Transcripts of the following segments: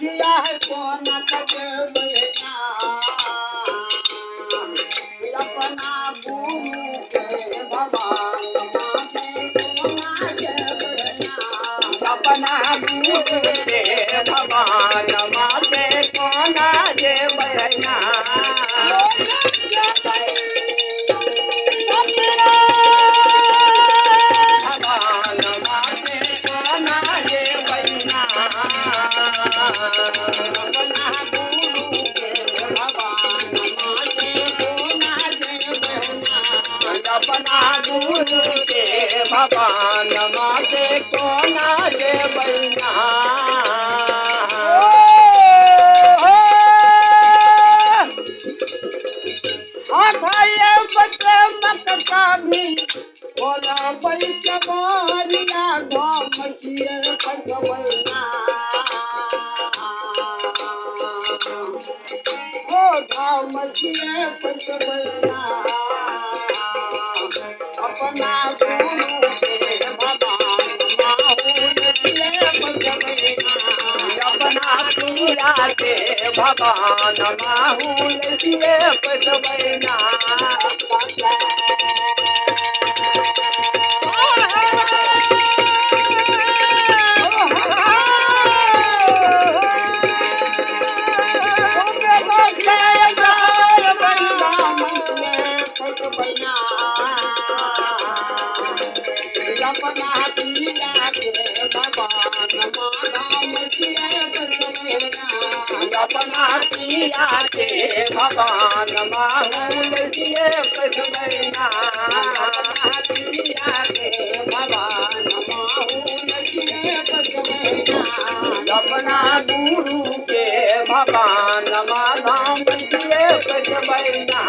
मुखिया कौन कटबैया अपना गुरु के भगवान माते कोना जबैया अपना गुरु के भगवान माते कोना जबैया अपना गुरु के भगवान माते कोना जबैया हाथाए बचे मत कामी बोला बैठ बारिया गाम किए पगवैया ओ गाम किए पगवैया अपना गुरु के भगवान माहौल किए पगवैया अपना पूरा के भगवान माहौल किए पगवैया अपना पिया के भगवान माहौल किए पगवैया अपना पिया के भगवान माहौल किए पगवैया अपना गुरु के भगवान माधव किए पगवैया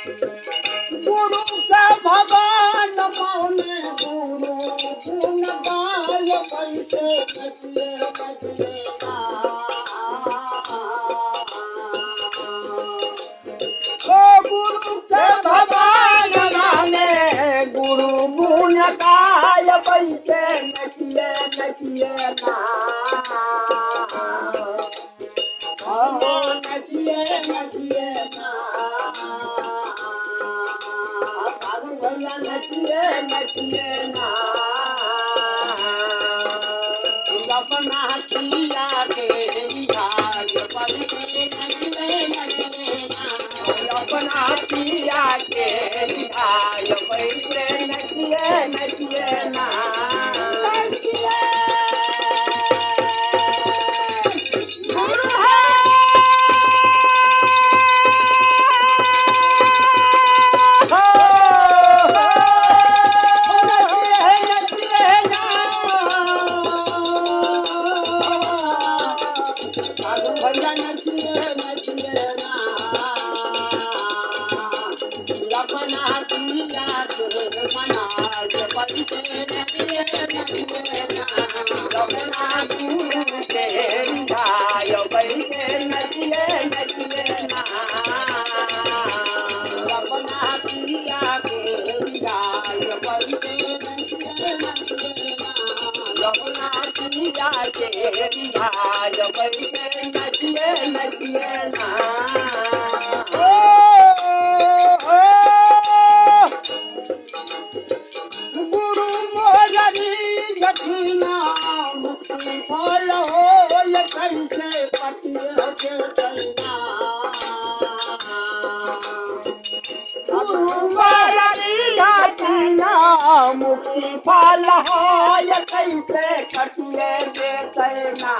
गुरु के भगवान मौने गुरु गुण गाय बनते बचले ओ गुरु के भगवान माने गुरु गुण गाय बनते नचिए नचिए ना नचिए नचिए ना साधु भैया नचिए नचिए ना अपना पिया के विधाय बनते नचिए नचिए ना अपना पिया के विधाय बैठे नचिए नचिए ना मुक्ति फल हो कैसे खटिए देते ना